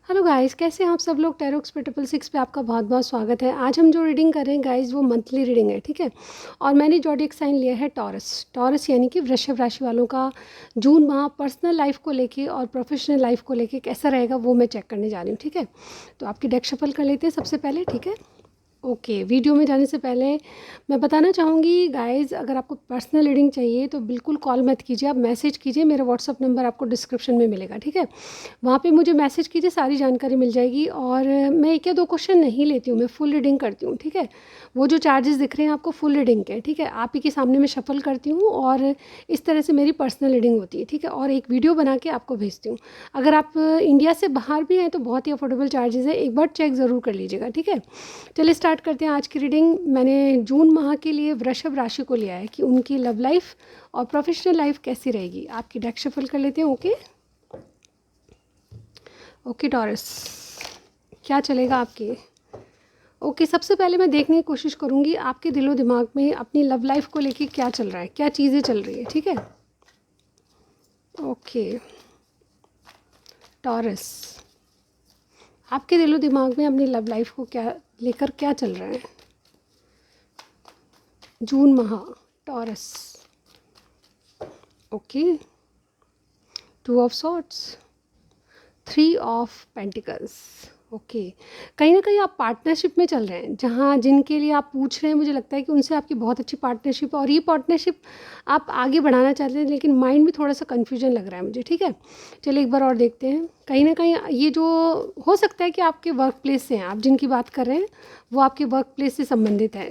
Hello guys, कैसे हैं आप सब लोग। टैरो एक्सपर्ट 666 पे आपका बहुत बहुत स्वागत है। आज हम जो रीडिंग कर रहे हैं गाइस वो मंथली रीडिंग है, ठीक है। और मैंने जॉडियक साइन लिया है टॉरस। टॉरस यानी कि वृषभ राशि वालों का जून माह पर्सनल लाइफ को लेके और प्रोफेशनल लाइफ को लेके कैसा रहेगा वो मैं चेक करने जा रही हूँ, ठीक है। तो आपकी डेक शफल कर लेते हैं सबसे पहले, ठीक है। ओके, वीडियो में जाने से पहले मैं बताना चाहूँगी गाइज़, अगर आपको पर्सनल रीडिंग चाहिए तो बिल्कुल कॉल मत कीजिए, आप मैसेज कीजिए। मेरा व्हाट्सअप नंबर आपको डिस्क्रिप्शन में मिलेगा, ठीक है। वहाँ पे मुझे मैसेज कीजिए, सारी जानकारी मिल जाएगी। और मैं एक या दो क्वेश्चन नहीं लेती हूँ, मैं फुल रीडिंग करती हूँ, ठीक है। वो जो चार्जेस दिख रहे हैं आपको फुल रीडिंग के, ठीक है। आप ही के सामने मैं शफल करती हूँ और इस तरह से मेरी पर्सनल रीडिंग होती है, ठीक है। और एक वीडियो बना के आपको भेजती हूँ। अगर आप इंडिया से बाहर भी हैं तो बहुत ही अफोर्डेबल चार्जेस है, एक बार चेक ज़रूर कर लीजिएगा, ठीक है। चलिए स्टार्ट करते हैं आज की रीडिंग। मैंने जून माह के लिए वृषभ राशि को लिया है कि उनकी लव लाइफ और प्रोफेशनल लाइफ कैसी रहेगी। आपकी डेक शफल कर लेते हैं। ओके ओके टॉरस, क्या चलेगा आपके। ओके, सबसे पहले मैं देखने की कोशिश करूँगी आपके दिलो दिमाग में अपनी लव लाइफ को लेके क्या चल रहा है, क्या चीज़ें चल रही है, ठीक है। ओके टॉरस, आपके दिलो दिमाग में अपनी लव लाइफ को क्या लेकर क्या चल रहा है जून माह। Taurus, okay, two of swords, three of pentacles. Okay, कहीं ना कहीं आप पार्टनरशिप में चल रहे हैं, जहाँ जिनके लिए आप पूछ रहे हैं मुझे लगता है कि उनसे आपकी बहुत अच्छी पार्टनरशिप है और ये पार्टनरशिप आप आगे बढ़ाना चाहते हैं, लेकिन माइंड में थोड़ा सा कन्फ्यूजन लग रहा है मुझे, ठीक है। चलिए एक बार और देखते हैं। कहीं ना कहीं ये जो हो सकता है कि आपके वर्क प्लेस से हैं, आप जिनकी बात कर रहे हैं वो आपके वर्क प्लेस से संबंधित है।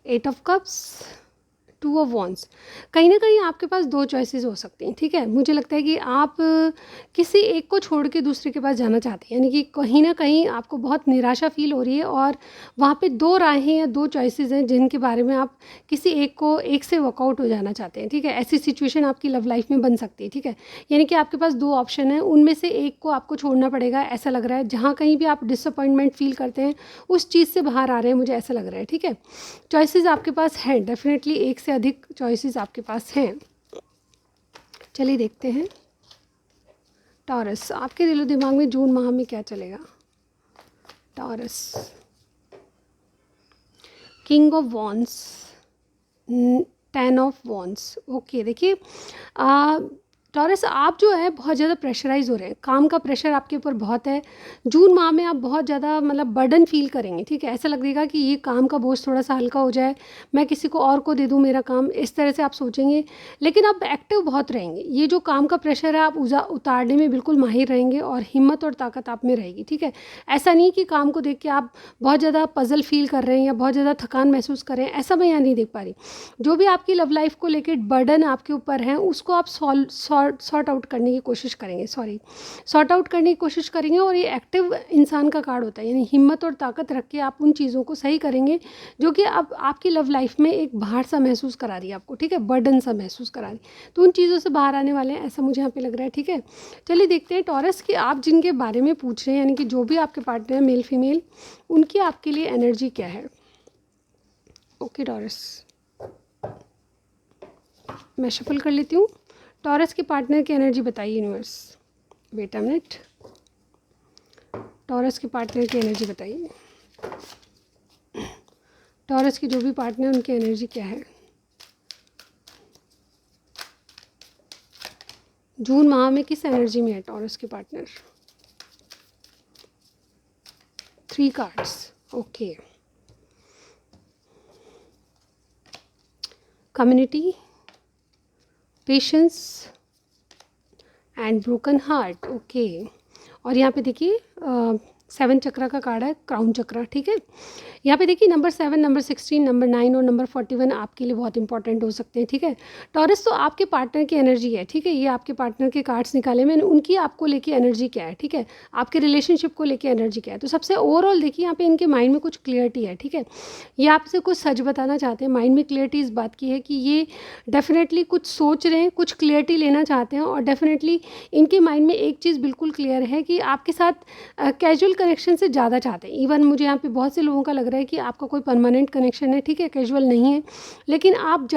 Eight of cups, two of wands, कहीं ना कहीं आपके पास दो चॉइसेस हो सकती हैं, ठीक है। मुझे लगता है कि आप किसी एक को छोड़ के दूसरे के पास जाना चाहते हैं, यानी कि कहीं ना कहीं आपको बहुत निराशा फील हो रही है और वहाँ पे दो राहें या दो चॉइसेस हैं जिनके बारे में आप किसी एक से वर्कआउट हो जाना चाहते हैं, ठीक है। ऐसी सिचुएशन आपकी लव लाइफ में बन सकती है, ठीक है। यानी कि आपके पास दो ऑप्शन हैं, उनमें से एक को आपको छोड़ना पड़ेगा, ऐसा लग रहा है। जहाँ कहीं भी आप डिसअपॉइंटमेंट फील करते हैं उस चीज़ से बाहर आ रहे हैं, मुझे ऐसा लग रहा है, ठीक है। चॉइसेस आपके पास हैं, डेफिनेटली एक से अधिक चॉइसेस आपके पास हैं। चलिए देखते हैं टॉरस, आपके दिलो दिमाग में जून माह में क्या चलेगा। Taurus, king of wands, 10 of wands. Okay, देखिए टॉरस, आप जो है बहुत ज़्यादा प्रेशराइज हो रहे हैं, काम का प्रेशर आपके ऊपर बहुत है। जून माह में आप बहुत ज़्यादा मतलब बर्डन फील करेंगे, ठीक है। ऐसा लगेगा कि ये काम का बोझ थोड़ा सा हल्का हो जाए, मैं किसी को और को दे दूँ मेरा काम, इस तरह से आप सोचेंगे। लेकिन आप एक्टिव बहुत रहेंगे, ये जो काम का प्रेशर है आप उतारने में बिल्कुल माहिर रहेंगे और हिम्मत और ताकत आप में रहेगी, ठीक है। ऐसा नहीं कि काम को देख के आप बहुत ज़्यादा पजल फील कर रहे हैं या बहुत ज़्यादा थकान महसूस कर रहे हैं, ऐसा मैं यहाँ नहीं देख पा रही। जो भी आपकी लव लाइफ को लेकर बर्डन आपके ऊपर है उसको आप सॉर्ट आउट करने की कोशिश करेंगे, सॉर्ट आउट करने की कोशिश करेंगे। और ये एक्टिव इंसान का कार्ड होता है, यानी हिम्मत और ताकत रख के आप उन चीज़ों को सही करेंगे जो कि अब आपकी लव लाइफ में एक भार सा महसूस करा रही है आपको, ठीक है, बर्डन सा महसूस करा रही। तो उन चीज़ों से बाहर आने वाले हैं, ऐसा मुझे यहाँ पे लग रहा है, ठीक है। चलिए देखते हैं टॉरस कि आप जिनके बारे में पूछ रहे हैं, यानी कि जो भी आपके पार्टनर है मेल फीमेल, उनकी आपके लिए एनर्जी क्या है। ओके टॉरस, मैं शफल कर लेती हूँ। टॉरस के पार्टनर की एनर्जी बताइए universe. Wait a minute, Taurus के पार्टनर की एनर्जी बताइए। टॉरस के जो भी पार्टनर उनकी एनर्जी क्या है जून माह में, किस एनर्जी में है टॉरस के partner. 3 cards, okay. Community, patience and broken heart, okay. और यहाँ पे देखिए 7 चक्रा का कार्ड है, क्राउन चक्रा, ठीक है। यहाँ पे देखिए नंबर 7, नंबर 16, नंबर 9 और नंबर 41 आपके लिए बहुत इंपॉर्टेंट हो सकते हैं, ठीक है। टॉरस, तो आपके पार्टनर की एनर्जी है, ठीक है। ये आपके पार्टनर के कार्ड्स निकाले मैंने, उनकी आपको लेके एनर्जी क्या है, ठीक है। आपके रिलेशनशिप को लेके एनर्जी क्या है। तो सबसे ओवरऑल देखिए यहाँ पे इनके माइंड में कुछ क्लियरिटी है, ठीक है। ये आपसे कुछ सच बताना चाहते हैं, माइंड में क्लियरिटी इस बात की है कि ये डेफिनेटली कुछ सोच रहे हैं, कुछ क्लियरिटी लेना चाहते हैं। और डेफिनेटली इनके माइंड में एक चीज़ बिल्कुल क्लियर है कि आपके साथ कैजुअल कनेक्शन से ज़्यादा चाहते हैं। इवन मुझे यहाँ पे बहुत से लोगों का लग रहा है कि आपका कोई परमानेंट कनेक्शन है, ठीक है, कैजुअल नहीं है, लेकिन आप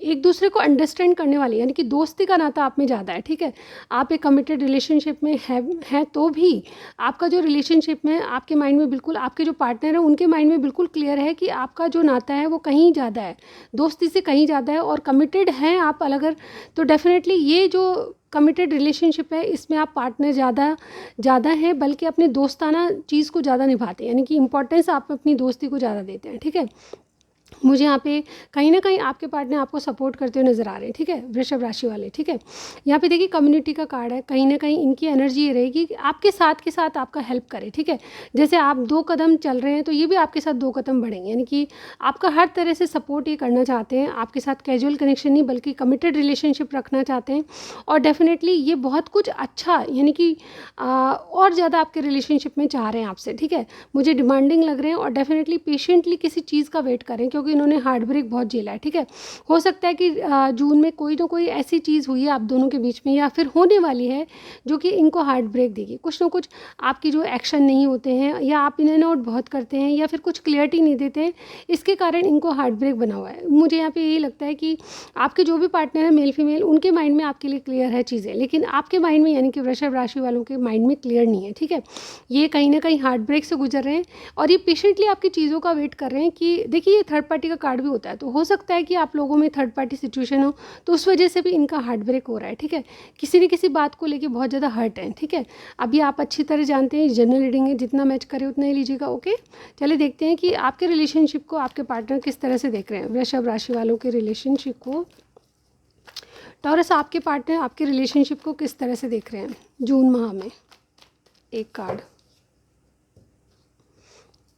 एक दूसरे को अंडरस्टैंड करने वाले, यानी कि दोस्ती का नाता आप में ज़्यादा है, ठीक है। आप एक कमिटेड रिलेशनशिप में है तो भी आपका जो रिलेशनशिप में आपके माइंड में बिल्कुल, आपके जो पार्टनर है उनके माइंड में बिल्कुल क्लियर है कि आपका जो नाता है वो कहीं ज़्यादा है, दोस्ती से कहीं ज़्यादा है, और कमिटेड हैं आप अलग। तो डेफिनेटली ये जो कमिटेड रिलेशनशिप है इसमें आप पार्टनर ज़्यादा हैं, बल्कि अपने दोस्ताना चीज़ को ज़्यादा निभाते हैं, यानी कि इंपॉर्टेंस आप अपनी दोस्ती को ज़्यादा देते हैं, ठीक है। मुझे यहाँ पे कहीं ना कहीं आपके पार्टनर आपको सपोर्ट करते हुए नज़र आ रहे हैं, ठीक है, वृषभ राशि वाले, ठीक है। यहाँ पे देखिए कम्युनिटी का कार्ड है, कहीं ना कहीं इनकी एनर्जी ये रहेगी कि आपके साथ के साथ आपका हेल्प करे, ठीक है। जैसे आप 2 कदम चल रहे हैं तो ये भी आपके साथ 2 कदम बढ़ेंगे, यानी कि आपका हर तरह से सपोर्ट ये करना चाहते हैं, आपके साथ कैजुअल कनेक्शन नहीं बल्कि कमिटेड रिलेशनशिप रखना चाहते हैं। और डेफिनेटली ये बहुत कुछ अच्छा, यानी कि और ज़्यादा आपके रिलेशनशिप में चाह रहे हैं आपसे, ठीक है। मुझे डिमांडिंग लग रहे हैं और डेफिनेटली पेशेंटली किसी चीज़ का वेट करें, क्योंकि इन्होंने हार्ट ब्रेक बहुत झेला है, ठीक है। हो सकता है कि जून में कोई ना कोई ऐसी चीज़ हुई है आप दोनों के बीच में, या फिर होने वाली है, जो कि इनको हार्ट ब्रेक देगी। कुछ ना कुछ आपकी जो एक्शन नहीं होते हैं, या आप इन एंड आउट बहुत करते हैं, या फिर कुछ क्लियरिटी नहीं देते हैं, इसके कारण इनको हार्ट ब्रेक बना हुआ है। मुझे यहाँ पे यही लगता है कि आपके जो भी पार्टनर है मेल फीमेल, उनके माइंड में आपके लिए क्लियर है चीज़ें, लेकिन आपके माइंड में, यानी कि वृषभ राशि वालों के माइंड में क्लियर नहीं है, ठीक है। ये कहीं ना कहीं हार्ट ब्रेक से गुजर रहे हैं और ये पेशेंटली आपकी चीज़ों का वेट कर रहे हैं कि देखिए, ये थर्ड पार्टी का कार्ड भी होता है, तो हो सकता है कि आप लोगों में थर्ड पार्टी सिचुएशन हो, तो उस वजह से भी इनका हार्ट ब्रेक हो रहा है, ठीक है। किसी न किसी बात को लेके बहुत ज़्यादा हर्ट है, ठीक है। अभी आप अच्छी तरह जानते हैं, जनरल रीडिंग है, जितना मैच करे उतना ही लीजिएगा, ओके। चलिए देखते हैं कि आपके रिलेशनशिप को आपके पार्टनर किस तरह से देख रहे हैं। वृषभ राशि वालों के रिलेशनशिप को टॉरस, आपके पार्टनर आपके रिलेशनशिप को किस तरह से देख रहे हैं जून माह में। एक कार्ड,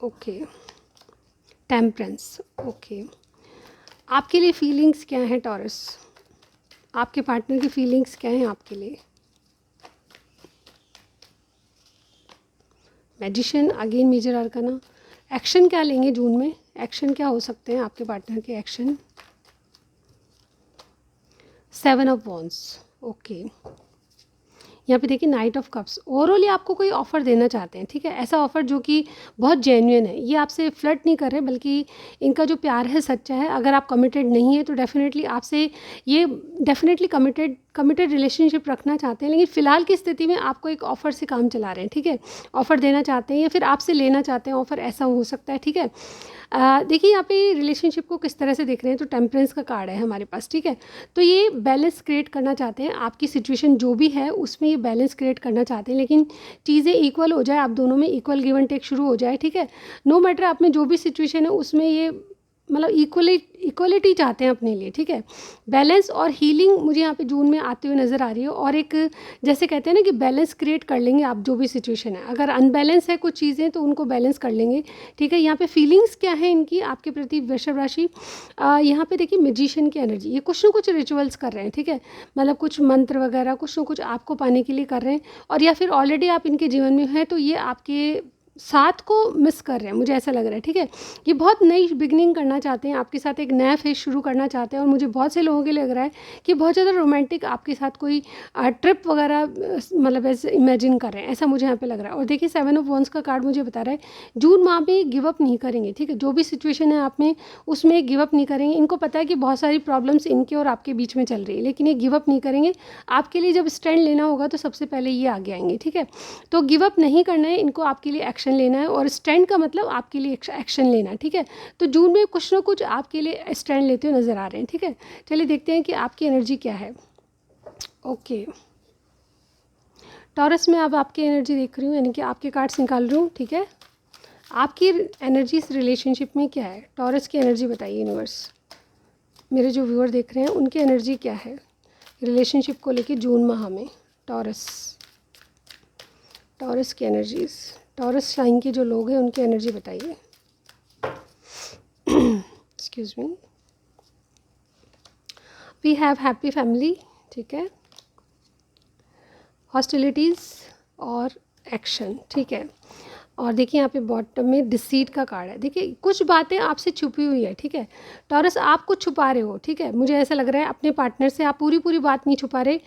ओके, टेम्परेंस, ओके। आपके लिए फीलिंग्स क्या हैं टॉरस, आपके पार्टनर की फीलिंग्स क्या हैं आपके लिए। Magician, again major arcana. Action क्या लेंगे जून में, एक्शन क्या हो सकते हैं आपके पार्टनर के एक्शन। 7 of wands, okay. यहाँ पे देखिए नाइट ऑफ कप्स। ओवरऑल आपको कोई ऑफ़र देना चाहते हैं, ठीक है, ऐसा ऑफ़र जो कि बहुत जेन्युइन है। ये आपसे फ्लर्ट नहीं कर रहे, बल्कि इनका जो प्यार है सच्चा है। अगर आप कमिटेड नहीं है तो डेफिनेटली आपसे ये डेफिनेटली कमिटेड रिलेशनशिप रखना चाहते हैं, लेकिन फ़िलहाल की स्थिति में आपको एक ऑफ़र से काम चला रहे हैं, ठीक है। ऑफ़र देना चाहते हैं या फिर आपसे लेना चाहते हैं ऑफ़र, ऐसा हो सकता है, ठीक है। देखिए यहाँ पे रिलेशनशिप को किस तरह से देख रहे हैं, तो टेम्परेंस का कार्ड है हमारे पास, ठीक है। तो ये बैलेंस क्रिएट करना चाहते हैं, आपकी सिचुएशन जो भी है उसमें ये बैलेंस क्रिएट करना चाहते हैं, लेकिन चीज़ें इक्वल हो जाए, आप दोनों में इक्वल गिव एंड टेक शुरू हो जाए, ठीक है। नो मैटर आप में जो भी सिचुएशन है उसमें ये मतलब इक्वलिटी चाहते हैं अपने लिए, ठीक है। बैलेंस और हीलिंग मुझे यहाँ पे जून में आते हुए नज़र आ रही है, और एक जैसे कहते हैं ना कि बैलेंस क्रिएट कर लेंगे आप जो भी सिचुएशन है। अगर अनबैलेंस है कुछ चीज़ें तो उनको बैलेंस कर लेंगे, ठीक है। यहाँ पे फीलिंग्स क्या है इनकी आपके प्रति वृषभ राशि। यहाँ पे देखिए मैजिशियन की एनर्जी, ये कुछ ना कुछ रिचुअल्स कर रहे हैं, ठीक है। मतलब कुछ मंत्र वगैरह कुछ ना कुछ आपको पाने के लिए कर रहे हैं, और या फिर ऑलरेडी आप इनके जीवन में हैं तो ये आपके साथ को मिस कर रहे हैं, मुझे ऐसा लग रहा है, ठीक है। ये बहुत नई बिगनिंग करना चाहते हैं आपके साथ, एक नया फेज शुरू करना चाहते हैं, और मुझे बहुत से लोगों के लिए लग रहा है कि बहुत ज़्यादा रोमांटिक आपके साथ कोई ट्रिप वगैरह मतलब ऐसे इमेजिन कर रहे हैं, ऐसा मुझे यहाँ पे लग रहा है। और देखिए 7 ऑफ वॉन्ड्स का कार्ड मुझे बता रहा है जून माह में गिव अप नहीं करेंगे, ठीक है। जो भी सिचुएशन है आप में उसमें गिव अप नहीं करेंगे। इनको पता है कि बहुत सारी प्रॉब्लम्स इनके और आपके बीच में चल रही है, लेकिन ये गिव अप नहीं करेंगे। आपके लिए जब स्टैंड लेना होगा तो सबसे पहले ये आगे आएंगे, ठीक है। तो गिव अप नहीं करना है इनको, आपके लिए एक्शन लेना है, और स्टैंड का मतलब आपके लिए एक्शन लेना, ठीक है। तो जून में कुछ ना कुछ आपके लिए स्टैंड लेते हुए नज़र आ रहे हैं, ठीक है। चलिए देखते हैं कि आपकी एनर्जी क्या है, ओके। टॉरस में अब आपकी एनर्जी देख रही हूँ, यानी कि आपके कार्ड्स निकाल रही हूँ, ठीक है। आपकी एनर्जी इस रिलेशनशिप में क्या है, टॉरस की एनर्जी बताइए यूनिवर्स। मेरे जो व्यूअर देख रहे हैं उनकी एनर्जी क्या है रिलेशनशिप को लेके जून माह में। टॉरस की एनर्जीज, टॉरस साइन के जो लोग हैं उनकी एनर्जी बताइए। Excuse me. We have happy family, ठीक है, हॉस्टिलिटीज़ और एक्शन, ठीक है। और देखिए यहाँ पे बॉटम में डिसीट का कार्ड है। देखिए कुछ बातें आपसे छुपी हुई है, ठीक है टॉरस, आप कुछ छुपा रहे हो, ठीक है। मुझे ऐसा लग रहा है अपने पार्टनर से आप पूरी पूरी बात नहीं छुपा रहे,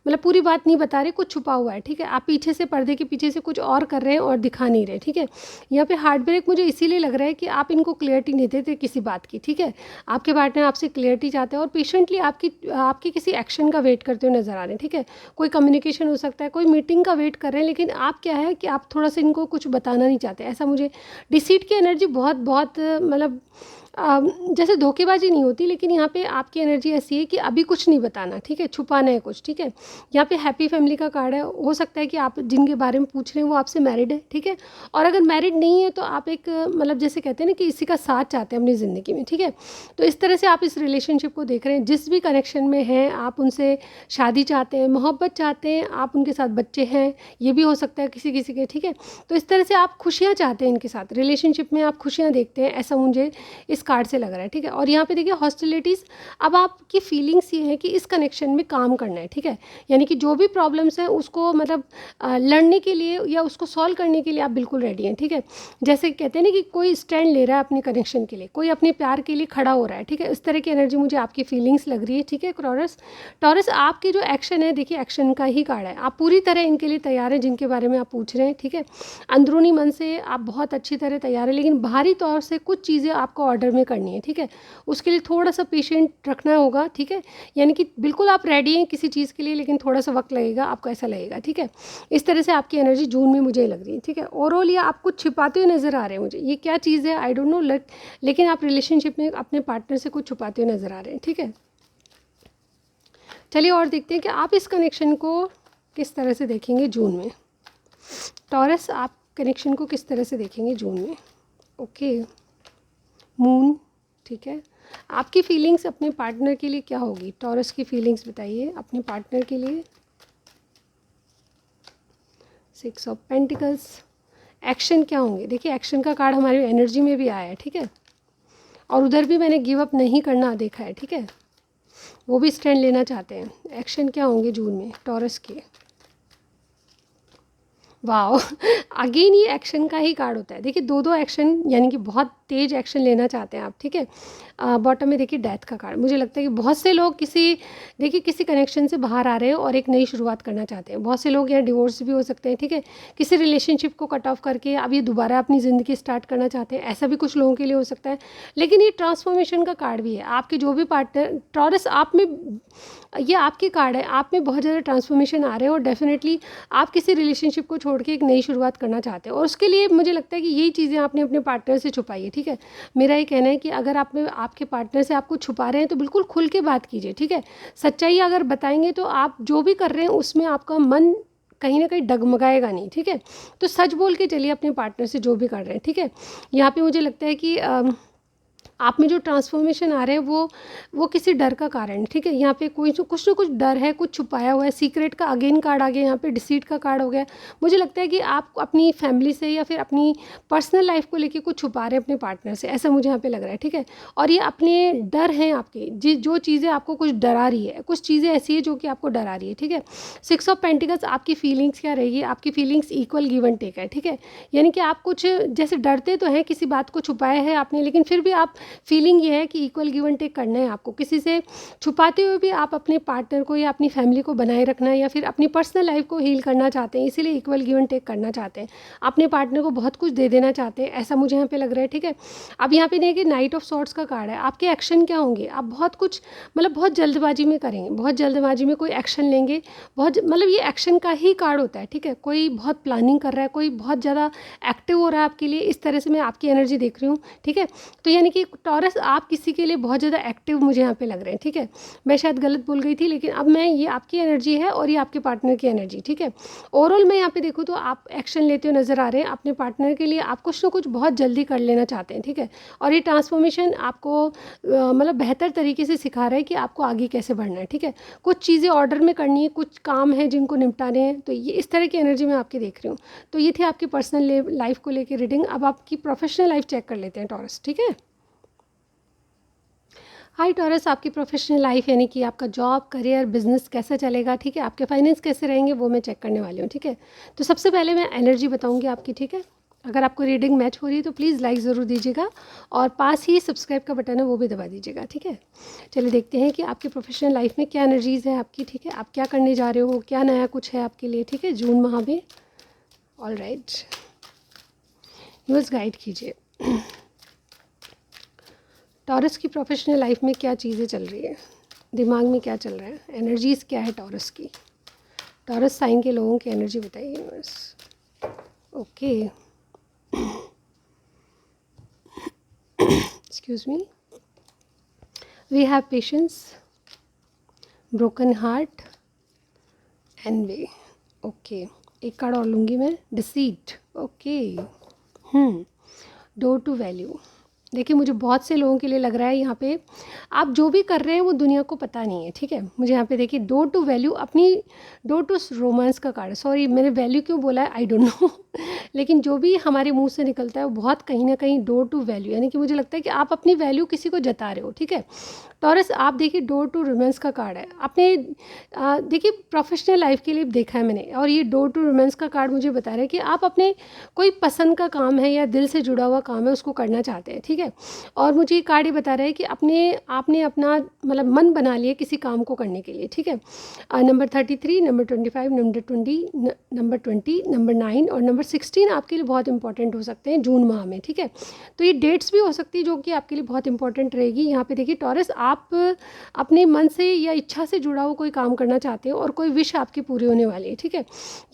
मतलब पूरी बात नहीं बता रहे, कुछ छुपा हुआ है, ठीक है। आप पीछे से, पर्दे के पीछे से कुछ और कर रहे हैं और दिखा नहीं रहे, ठीक है। यहाँ पे हार्ट ब्रेक मुझे इसीलिए लग रहा है कि आप इनको क्लियरिटी नहीं देते किसी बात की, ठीक है। आपके पार्टनर आपसे क्लियरिटी चाहते हैं और पेशेंटली आपकी किसी एक्शन का वेट करते हुए नजर आ रहे हैं, ठीक है। कोई कम्युनिकेशन हो सकता है, कोई मीटिंग का वेट कर रहे हैं, लेकिन आप क्या है कि आप थोड़ा सा इनको कुछ बताना नहीं चाहते, ऐसा मुझे डिसीट की एनर्जी बहुत बहुत मतलब जैसे धोखेबाजी नहीं होती, लेकिन यहाँ पे आपकी एनर्जी ऐसी है कि अभी कुछ नहीं बताना, ठीक है, छुपाना है कुछ, ठीक है। यहाँ पे हैप्पी फैमिली का कार्ड है, हो सकता है कि आप जिनके बारे में पूछ रहे हैं वो आपसे मैरिड है, ठीक है। और अगर मैरिड नहीं है तो आप एक मतलब जैसे कहते हैं ना कि इसी का साथ चाहते हैं अपनी ज़िंदगी में, ठीक है। तो इस तरह से आप इस रिलेशनशिप को देख रहे हैं, जिस भी कनेक्शन में हैं आप उनसे शादी चाहते हैं, मोहब्बत चाहते हैं, आप उनके साथ बच्चे हैं, ये भी हो सकता है किसी किसी के, ठीक है। तो इस तरह से आप खुशियाँ चाहते हैं इनके साथ, रिलेशनशिप में आप खुशियाँ देखते हैं, ऐसा मुझे इस कार्ड से लग रहा है, ठीक है। और यहाँ पे देखिए हॉस्टिलिटीज़, अब आपकी फीलिंग्स ये है कि इस कनेक्शन में काम करना है, ठीक है। यानी कि जो भी प्रॉब्लम्स हैं उसको मतलब लड़ने के लिए या उसको सॉल्व करने के लिए आप बिल्कुल रेडी हैं, ठीक है। जैसे कहते हैं ना कि कोई स्टैंड ले रहा है अपने कनेक्शन के लिए, कोई अपने प्यार के लिए खड़ा हो रहा है, ठीक है। इस तरह की एनर्जी मुझे आपकी फीलिंग्स लग रही है, ठीक है। टॉरस आपके जो एक्शन है, देखिए एक्शन का ही कार्ड है, आप पूरी तरह इनके लिए तैयार हैं जिनके बारे में आप पूछ रहे हैं, ठीक है। अंदरूनी मन से आप बहुत अच्छी तरह तैयार हैं, लेकिन बाहरी तौर से कुछ चीज़ें आपको ऑर्डर में करनी है, ठीक है। उसके लिए थोड़ा सा पेशेंट रखना होगा, ठीक है। यानी कि बिल्कुल आप रेडी हैं किसी चीज़ के लिए, लेकिन थोड़ा सा वक्त लगेगा, आपको ऐसा लगेगा, ठीक है। इस तरह से आपकी एनर्जी जून में मुझे लग रही है, ठीक है। ओवरऑल ये आप कुछ छिपाते हुए नज़र आ रहे हैं मुझे, ये क्या चीज़ है आई डोंट नो, लेकिन आप रिलेशनशिप में अपने पार्टनर से कुछ छुपाते हुए नज़र आ रहे हैं, ठीक है। चलिए और देखते हैं कि आप इस कनेक्शन को किस तरह से देखेंगे जून में। टॉरस आप कनेक्शन को किस तरह से देखेंगे जून में। ओके, मून, ठीक है। आपकी फीलिंग्स अपने पार्टनर के लिए क्या होगी, टॉरस की फीलिंग्स बताइए अपने पार्टनर के लिए। 6 ऑफ पेंटिकल्स, एक्शन क्या होंगे। देखिए एक्शन का कार्ड हमारी एनर्जी में भी आया है, ठीक है। और उधर भी मैंने गिव अप नहीं करना देखा है, ठीक है। वो भी स्टैंड लेना चाहते हैं। एक्शन क्या होंगे जून में टॉरस के। वाओ अगेन ये एक्शन का ही कार्ड होता है। देखिए दो दो एक्शन, यानी कि बहुत तेज एक्शन लेना चाहते हैं आप, ठीक है। बॉटम में देखिए डेथ का कार्ड, मुझे लगता है कि बहुत से लोग किसी कनेक्शन से बाहर आ रहे हैं और एक नई शुरुआत करना चाहते हैं। बहुत से लोग यहाँ डिवोर्स भी हो सकते हैं, ठीक है। किसी रिलेशनशिप को कट ऑफ करके अब ये दोबारा अपनी ज़िंदगी स्टार्ट करना चाहते हैं, ऐसा भी कुछ लोगों के लिए हो सकता है। लेकिन ये ट्रांसफॉर्मेशन का कार्ड भी है। आपके जो भी पार्टनर टॉरस, आप में ये आपके कार्ड है, आप में बहुत ज़्यादा ट्रांसफॉर्मेशन आ रहे हैं और डेफिनेटली आप किसी रिलेशनशिप को छोड़ के एक नई शुरुआत करना चाहते हैं। और उसके लिए मुझे लगता है कि यही चीज़ें आपने अपने पार्टनर से छुपाई है, ठीक है। मेरा ये कहना है कि अगर आपके पार्टनर से आपको छुपा रहे हैं तो बिल्कुल खुल के बात कीजिए, ठीक है। सच्चाई अगर बताएंगे तो आप जो भी कर रहे हैं उसमें आपका मन कहीं ना कहीं डगमगाएगा नहीं, ठीक है। तो सच बोल के चलिए अपने पार्टनर से जो भी कर रहे हैं, ठीक है। यहाँ पे मुझे लगता है कि आप में जो ट्रांसफॉर्मेशन आ रहे हैं वो किसी डर का कारण, ठीक है। यहाँ पे कुछ ना कुछ डर है, कुछ छुपाया हुआ है। सीक्रेट का अगेन कार्ड आ गया, यहाँ पे डिसीट का कार्ड हो गया। मुझे लगता है कि आप अपनी फैमिली से या फिर अपनी पर्सनल लाइफ को लेके कुछ छुपा रहे हैं अपने पार्टनर से, ऐसा मुझे यहाँ पे लग रहा है, ठीक है। और ये अपने डर हैं आपके, जो चीज़ें आपको कुछ डरा रही है, कुछ चीज़ें ऐसी है जो कि आपको डरा रही है, ठीक है। 6 ऑफ पेंटिकल्स, आपकी फीलिंग्स क्या रहेगी, आपकी feelings equal give and take है, ठीक है। यानी कि आप कुछ जैसे डरते तो हैं, किसी बात को छुपाया है आपने, लेकिन फिर भी आप फीलिंग ये है कि इक्वल गिव एंड टेक करना है आपको। किसी से छुपाते हुए भी आप अपने पार्टनर को या अपनी फैमिली को बनाए रखना है या फिर अपनी पर्सनल लाइफ को हील करना चाहते हैं, इसीलिए इक्वल गिव एंड टेक करना चाहते हैं। अपने पार्टनर को बहुत कुछ दे देना चाहते हैं, ऐसा मुझे यहाँ पे लग रहा है, ठीक है। अब यहाँ पे देखिए नाइट ऑफ सॉर्ड्स का कार्ड है। आपके एक्शन क्या होंगे, आप बहुत कुछ मतलब बहुत जल्दबाजी में करेंगे, बहुत जल्दबाजी में कोई एक्शन लेंगे, बहुत मतलब ये एक्शन का ही कार्ड होता है, ठीक है। कोई बहुत प्लानिंग कर रहा है, कोई बहुत ज़्यादा एक्टिव हो रहा है आपके लिए, इस तरह से मैं आपकी एनर्जी देख रही हूँ, ठीक है। तो यानी कि टॉरस आप किसी के लिए बहुत ज़्यादा एक्टिव मुझे यहाँ पे लग रहे हैं, ठीक है। मैं शायद गलत बोल गई थी, लेकिन अब ये आपकी एनर्जी है और ये आपके पार्टनर की एनर्जी, ठीक है। ओवरऑल मैं यहाँ पे देखूँ तो आप एक्शन लेते हुए नज़र आ रहे हैं अपने पार्टनर के लिए, आप कुछ ना कुछ बहुत जल्दी कर लेना चाहते हैं, ठीक है। और ये ट्रांसफॉर्मेशन आपको मतलब बेहतर तरीके से सिखा रहा है कि आपको आगे कैसे बढ़ना है, ठीक है। कुछ चीज़ें ऑर्डर में करनी है, कुछ काम है जिनको निपटाने हैं, तो ये इस तरह की एनर्जी मैं आपकी देख रही हूँ। तो ये थी आपकी पर्सनल लाइफ को लेकर रीडिंग। अब आपकी प्रोफेशनल लाइफ चेक कर लेते हैं टॉरस, ठीक है। हाय टॉरस, आपकी प्रोफेशनल लाइफ यानी कि आपका जॉब, करियर, बिजनेस कैसा चलेगा, ठीक है। आपके फाइनेंस कैसे रहेंगे वो मैं चेक करने वाली हूँ, ठीक है। तो सबसे पहले मैं एनर्जी बताऊँगी आपकी, ठीक है। अगर आपको रीडिंग मैच हो रही है तो प्लीज़ लाइक ज़रूर दीजिएगा और पास ही सब्सक्राइब का बटन है वो भी दबा दीजिएगा, ठीक है। चलिए देखते हैं कि आपकी प्रोफेशनल लाइफ में क्या एनर्जीज़ हैं आपकी, ठीक है। आप क्या करने जा रहे हो, क्या नया कुछ है आपके लिए, ठीक है, जून माह में। ऑल राइट, यूनिवर्स गाइड कीजिए। टॉरस की प्रोफेशनल लाइफ में क्या चीज़ें चल रही है, दिमाग में क्या चल रहा है, एनर्जीज़ क्या है टॉरस की। टॉरस साइन के लोगों की एनर्जी बताइए universe. Okay, excuse me, we have patience, broken heart and way. Okay, एक कार्ड और लूँगी मैं, deceit. Okay, door to value. देखिए मुझे बहुत से लोगों के लिए लग रहा है यहाँ पे आप जो भी कर रहे हैं वो दुनिया को पता नहीं है, ठीक है। मुझे यहाँ पे देखिए डोर टू वैल्यू, अपनी डोर टू रोमांस का कार्ड है। सॉरी मैंने वैल्यू क्यों बोला है आई डोंट नो लेकिन जो भी हमारे मुंह से निकलता है वो बहुत कहीं ना कहीं डोर टू वैल्यू, यानी कि मुझे लगता है कि आप अपनी वैल्यू किसी को जता रहे हो, ठीक है। टॉरस आप देखिए डोर टू रोमांस का कार्ड है। आपने देखिए प्रोफेशनल लाइफ के लिए देखा है मैंने, और ये डोर टू रोमांस का कार्ड मुझे बता रहा है कि आप अपने कोई पसंद का काम है या दिल से जुड़ा हुआ काम है उसको करना चाहते हैं, ठीक है। और मुझे ये कार्ड ये बता रहा है कि आपने अपना मतलब मन बना लिया किसी काम को करने के लिए, ठीक है। नंबर 33, नंबर 25, नंबर 20, नंबर 9 और नंबर 16 आपके लिए बहुत इंपॉर्टेंट हो सकते हैं जून माह में, ठीक है। तो ये डेट्स भी हो सकती है जो कि आपके लिए बहुत इंपॉर्टेंट रहेगी। यहाँ पे देखिए टॉरस, आप अपने मन से या इच्छा से जुड़ा हुआ कोई काम करना चाहते हो और कोई विश आपकी पूरी होने वाली है, ठीक है।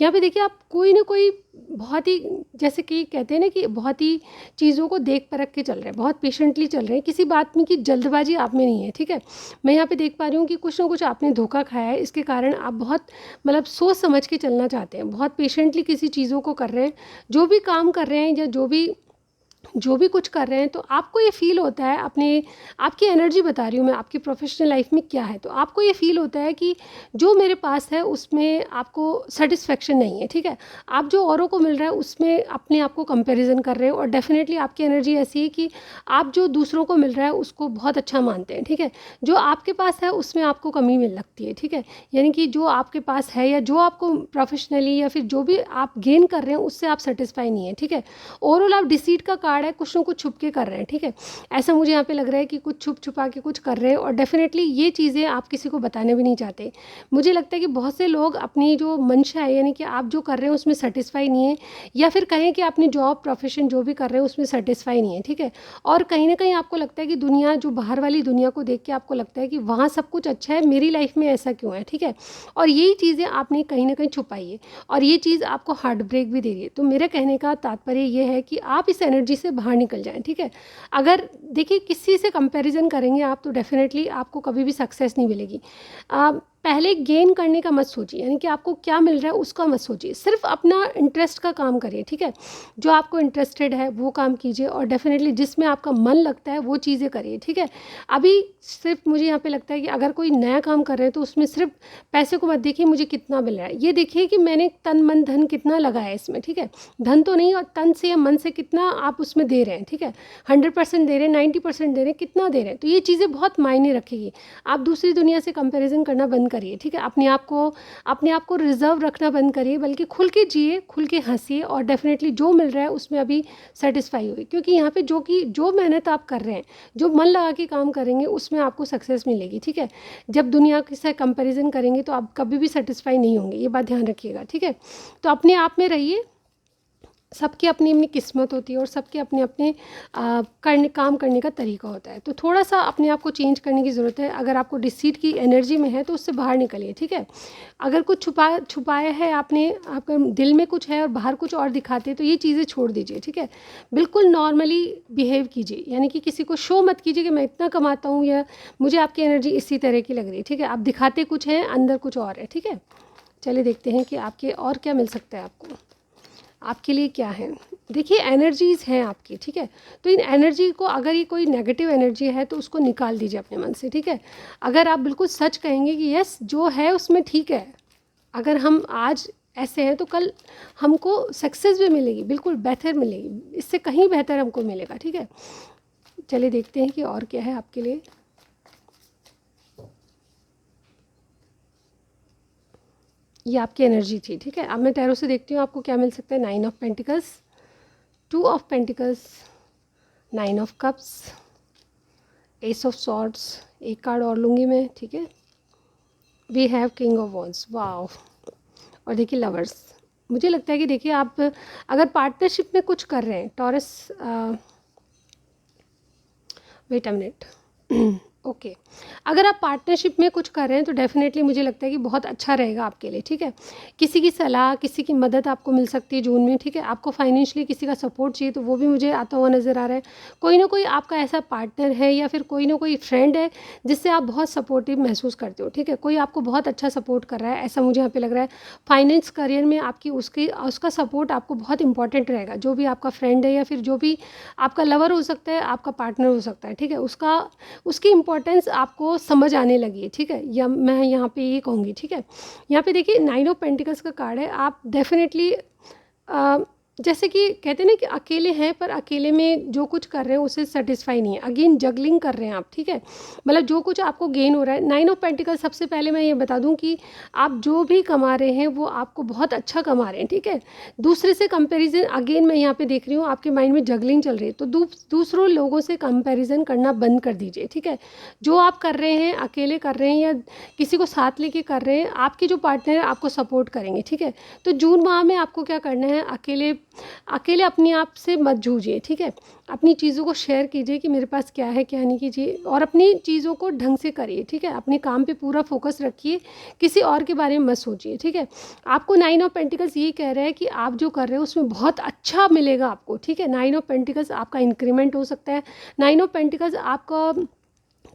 यहाँ पे देखिए आप कोई ना कोई बहुत ही, जैसे कि कहते हैं ना कि बहुत ही चीज़ों को देख परख के चल रहे हैं, बहुत पेशेंटली चल रहे हैं, किसी बात में की जल्दबाजी आप में नहीं है, ठीक है। मैं यहाँ पे देख पा रही हूँ कि कुछ ना कुछ आपने धोखा खाया है, इसके कारण आप बहुत मतलब सोच समझ के चलना चाहते हैं, बहुत पेशेंटली किसी चीज़ों को कर रहे हैं, जो भी काम कर रहे हैं या जो भी कुछ कर रहे हैं। तो आपको ये फील होता है, अपने आपकी एनर्जी बता रही हूँ मैं, आपकी प्रोफेशनल लाइफ में क्या है, तो आपको ये फील होता है कि जो मेरे पास है उसमें आपको सेटिस्फेक्शन नहीं है, ठीक है। आप जो औरों को मिल रहा है उसमें अपने आप को कंपैरिजन कर रहे हो, और डेफिनेटली आपकी एनर्जी ऐसी है कि आप जो दूसरों को मिल रहा है उसको बहुत अच्छा मानते हैं, ठीक है। जो आपके पास है उसमें आपको कमी मिल लगती है, ठीक है। यानी कि जो आपके पास है या जो आपको प्रोफेशनली या फिर जो भी आप गेन कर रहे हैं उससे आप सेटिस्फाई नहीं है, ठीक है। ओवरऑल आप डिसीट का कार्ड है, कुछ ना कुछ छुप के कर रहे हैं, ठीक है। ऐसा मुझे यहाँ पे लग रहा है कि कुछ छुप छुपा के कुछ कर रहे हैं, और डेफिनेटली ये चीज़ें आप किसी को बताने भी नहीं चाहते। मुझे लगता है कि बहुत से लोग अपनी जो मंशा है, यानी कि आप जो कर रहे हैं उसमें सेटिस्फाई नहीं है, या फिर कहें कि अपनी जॉब प्रोफेशन जो भी कर रहे हैं उसमें सेटिस्फाई नहीं है, ठीक है। और कहीं ना कहीं आपको लगता है कि दुनिया, जो बाहर वाली दुनिया को देख के आपको लगता है कि वहाँ सब कुछ अच्छा है, मेरी लाइफ में ऐसा क्यों है, ठीक है। और यही चीज़ें आपने कहीं ना कहीं छुपाई है, और ये चीज़ आपको हार्ट ब्रेक भी दे रही है। तो मेरे कहने का तात्पर्य ये है कि आप इस एनर्जी से बाहर निकल जाएं, ठीक है। अगर देखिए किसी से कंपैरिजन करेंगे आप तो डेफिनेटली आपको कभी भी सक्सेस नहीं मिलेगी। पहले गेन करने का मत सोचिए, यानी कि आपको क्या मिल रहा है उसका मत सोचिए, सिर्फ अपना इंटरेस्ट का काम करिए, ठीक है। जो आपको इंटरेस्टेड है वो काम कीजिए, और डेफिनेटली जिसमें आपका मन लगता है वो चीज़ें करिए, ठीक है। अभी सिर्फ मुझे यहाँ पे लगता है कि अगर कोई नया काम कर रहे हैं तो उसमें सिर्फ पैसे को मत देखिए मुझे कितना मिल रहा है, ये देखिए कि मैंने तन मन धन कितना लगाया है इसमें, ठीक है। धन तो नहीं, और तन से या मन से कितना आप उसमें दे रहे हैं, ठीक है। 100% दे रहे हैं, 90% दे रहे हैं, कितना दे रहे हैं, तो ये चीज़ें बहुत मायने रखेगी। आप दूसरी दुनिया से कंपैरिजन करना बंद करिए, ठीक है। अपने आप को रिजर्व रखना बंद करिए, बल्कि खुल के जिए, खुल के हंसिए, और डेफिनेटली जो मिल रहा है उसमें अभी सेटिस्फाई हुई, क्योंकि यहाँ पे जो मेहनत आप कर रहे हैं, जो मन लगा के काम करेंगे उसमें आपको सक्सेस मिलेगी, ठीक है। जब दुनिया के साथ कंपैरिजन करेंगे तो आप कभी भी सेटिस्फाई नहीं होंगे, ये बात ध्यान रखिएगा, ठीक है। तो अपने आप में रहिए, सबकी अपनी अपनी किस्मत होती है, और सबके अपने अपने काम करने का तरीका होता है। तो थोड़ा सा अपने आप को चेंज करने की ज़रूरत है। अगर आपको डिसीट की एनर्जी में है तो उससे बाहर निकलिए, ठीक है। अगर कुछ छुपाया है आपने, आपका दिल में कुछ है और बाहर कुछ और दिखाते हैं, तो ये चीज़ें छोड़ दीजिए, ठीक है। बिल्कुल नॉर्मली बिहेव कीजिए, यानी कि किसी को शो मत कीजिए कि मैं इतना कमाता हूँ, या मुझे आपकी एनर्जी इसी तरह की लग रही है, ठीक है। आप दिखाते कुछ हैं, अंदर कुछ और है, ठीक है। चलिए देखते हैं कि आपके और क्या मिल सकता है आपको, आपके लिए क्या है। देखिए एनर्जीज़ हैं आपकी, ठीक है। तो इन एनर्जी को, अगर ये कोई नेगेटिव एनर्जी है तो उसको निकाल दीजिए अपने मन से, ठीक है। अगर आप बिल्कुल सच कहेंगे कि यस जो है उसमें ठीक है, अगर हम आज ऐसे हैं तो कल हमको सक्सेस भी मिलेगी, बिल्कुल बेहतर मिलेगी, इससे कहीं बेहतर हमको मिलेगा, ठीक है। चलिए देखते हैं कि और क्या है आपके लिए। ये आपकी एनर्जी थी, ठीक है। अब मैं टैरो से देखती हूँ आपको क्या मिल सकता है। 9 of pentacles, two of pentacles, nine of cups, ace of swords, एक कार्ड और लूँगी मैं, ठीक है। We have king of wands, wow. और देखिए लवर्स, मुझे लगता है कि देखिए आप अगर पार्टनरशिप में कुछ कर रहे हैं Taurus, wait a minute, okay अगर आप पार्टनरशिप में कुछ कर रहे हैं तो डेफिनेटली मुझे लगता है कि बहुत अच्छा रहेगा आपके लिए, ठीक है। किसी की सलाह, किसी की मदद आपको मिल सकती है जून में, ठीक है। आपको फाइनेंशियली किसी का सपोर्ट चाहिए तो वो भी मुझे आता हुआ नज़र आ रहा है। कोई ना कोई आपका ऐसा पार्टनर है या फिर कोई ना कोई फ्रेंड है जिससे आप बहुत सपोर्टिव महसूस करते हो, ठीक है। कोई आपको बहुत अच्छा सपोर्ट कर रहा है, ऐसा मुझे यहाँ पे लग रहा है। फाइनेंस करियर में आपकी उसका सपोर्ट आपको बहुत इंपॉर्टेंट रहेगा। जो भी आपका फ्रेंड है या फिर जो भी आपका लवर हो सकता है, आपका पार्टनर हो सकता है, ठीक है, उसकी इम्पोर्टेंस आपको समझ आने लगी है, ठीक है। या मैं यहाँ पे ये कहूँगी, ठीक है। यहाँ पे देखिए नाइन ऑफ पेंटिकल्स का कार्ड है। आप डेफिनेटली जैसे कि कहते हैं ना कि अकेले हैं पर अकेले में जो कुछ कर रहे हैं उससे सेटिस्फाई नहीं है, अगेन जगलिंग कर रहे हैं आप, ठीक है। मतलब जो कुछ आपको गेन हो रहा है, नाइन ऑफ पेंटिकल्स, सबसे पहले मैं ये बता दूं कि आप जो भी कमा रहे हैं वो आपको बहुत अच्छा कमा रहे हैं, ठीक है। दूसरे से कंपैरिजन, अगेन मैं यहाँ पे देख रही हूँ आपके माइंड में जगलिंग चल रही है, तो दूसरों लोगों से कंपैरिजन करना बंद कर दीजिए, ठीक है। जो आप कर रहे हैं अकेले कर रहे हैं या किसी को साथ लेके कर रहे हैं, आपके जो पार्टनर है आपको सपोर्ट करेंगे, ठीक है। तो जून माह में आपको क्या करना है, अकेले अपने आप से मत जूझिए, ठीक है। अपनी चीज़ों को शेयर कीजिए कि मेरे पास क्या है क्या नहीं कीजिए, और अपनी चीज़ों को ढंग से करिए, ठीक है। अपने काम पे पूरा फोकस रखिए, किसी और के बारे में मत सोचिए, ठीक है। आपको नाइन ऑफ पेंटिकल्स ये कह रहा है कि आप जो कर रहे हो उसमें बहुत अच्छा मिलेगा आपको, ठीक है। नाइन ऑफ पेंटिकल्स आपका इंक्रीमेंट हो सकता है। नाइन ऑफ पेंटिकल्स आपका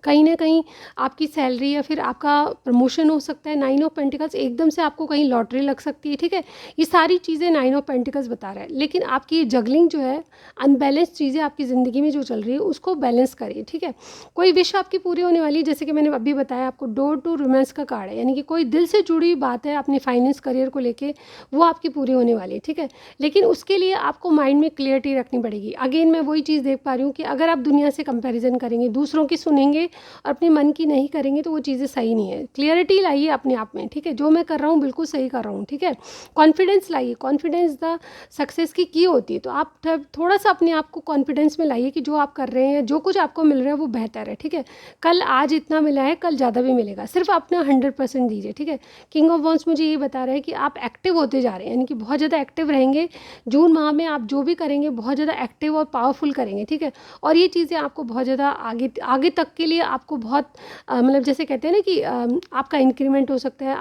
कहीं ना कहीं आपकी सैलरी या फिर आपका प्रमोशन हो सकता है। नाइन ऑफ पेंटिकल्स एकदम से आपको कहीं लॉटरी लग सकती है, ठीक है। ये सारी चीज़ें नाइन ऑफ पेंटिकल्स बता रहा है। लेकिन आपकी जगलिंग जो है, अनबैलेंस चीज़ें आपकी ज़िंदगी में जो चल रही है उसको बैलेंस करिए, ठीक है। कोई विश आपकी पूरी होने वाली है, जैसे कि मैंने अभी बताया आपको, डोर टू रोमांस का कार्ड है, यानी कि कोई दिल से जुड़ी बात है अपने फाइनेंस करियर को लेके, वो आपकी पूरी होने वाली है, ठीक है। लेकिन उसके लिए आपको माइंड में क्लियरिटी रखनी पड़ेगी। अगेन मैं वही चीज़ देख पा रही हूँ कि अगर आप दुनिया से कंपेरिजन करेंगे, दूसरों की सुनेंगे और अपने मन की नहीं करेंगे तो वो चीज़ें सही नहीं है। क्लियरिटी लाइए अपने आप में, ठीक है। जो मैं कर रहा हूँ बिल्कुल सही कर रहा हूँ, ठीक है। कॉन्फिडेंस लाइए, कॉन्फिडेंस द सक्सेस की होती है। तो आप थोड़ा सा अपने आप को कॉन्फिडेंस में लाइए कि जो आप कर रहे हैं, जो कुछ आपको मिल रहा है वो बेहतर है, ठीक है। कल आज इतना मिला है, कल ज़्यादा भी मिलेगा, सिर्फ अपना 100% दीजिए, ठीक है। किंग ऑफ वॉन्ड्स मुझे ये बता रहा है कि आप एक्टिव होते जा रहे हैं, यानी कि बहुत ज़्यादा एक्टिव रहेंगे। जून माह में आप जो भी करेंगे बहुत ज़्यादा एक्टिव और पावरफुल करेंगे, ठीक है। और ये चीज़ें आपको बहुत ज़्यादा आगे आगे तक के लिए आपको बहुत मतलब जैसे कहते हैं ना कि आपका इंक्रीमेंट हो सकता है,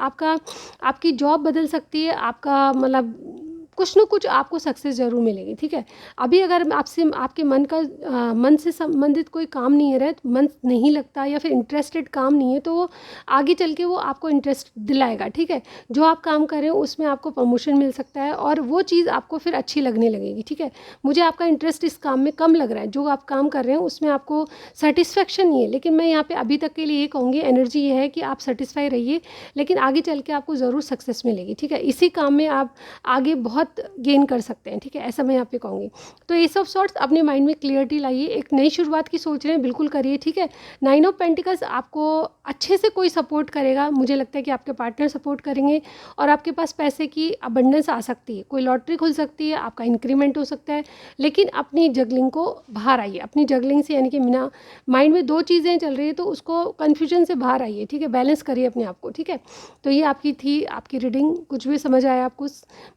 आपकी जॉब बदल सकती है, आपका मतलब कुछ ना कुछ आपको सक्सेस ज़रूर मिलेगी, ठीक है। अभी अगर आपसे आपके मन से संबंधित कोई काम नहीं है, मन नहीं लगता या फिर इंटरेस्टेड काम नहीं है, तो वो आगे चल के वो आपको इंटरेस्ट दिलाएगा, ठीक है। जो आप काम कर रहे हो उसमें आपको प्रमोशन मिल सकता है और वो चीज़ आपको फिर अच्छी लगने लगेगी, ठीक है। मुझे आपका इंटरेस्ट इस काम में कम लग रहा है, जो आप काम कर रहे हैं उसमें आपको सेटिस्फेक्शन नहीं है, लेकिन मैं यहाँ पे अभी तक के लिए ये कहूँगी, एनर्जी ये है कि आप सेटिस्फाई रहिए, लेकिन आगे चल के आपको ज़रूर सक्सेस मिलेगी, ठीक है। इसी काम में आप आगे बहुत गेन कर सकते हैं, ठीक है, ऐसा मैं यहाँ पे कहूँगी। तो एस ऑफ सॉर्ट्स, अपने माइंड में क्लियरिटी लाइए, एक नई शुरुआत की सोच रहे हैं, बिल्कुल करिए, ठीक है। नाइन ऑफ पेंटिकल्स आपको अच्छे से कोई सपोर्ट करेगा, मुझे लगता है कि आपके पार्टनर सपोर्ट करेंगे और आपके पास पैसे की अबंडेंस आ सकती है, कोई लॉटरी खुल सकती है, आपका इंक्रीमेंट हो सकता है। लेकिन अपनी जगलिंग को बाहर आइए, अपनी जगलिंग से, यानी कि बिना माइंड में दो चीज़ें चल रही है तो उसको कन्फ्यूजन से बाहर आइए, ठीक है। बैलेंस करिए अपने आप को, ठीक है। तो ये आपकी थी आपकी रीडिंग। कुछ भी समझ आया आपको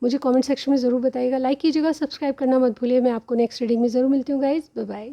मुझे कमेंट सेक्शन में ज़रूर बताइएगा, लाइक कीजिएगा, सब्सक्राइब करना मत भूलिए। मैं आपको नेक्स्ट रीडिंग में ज़रूर मिलती हूँ गाइज़, बाय बाय।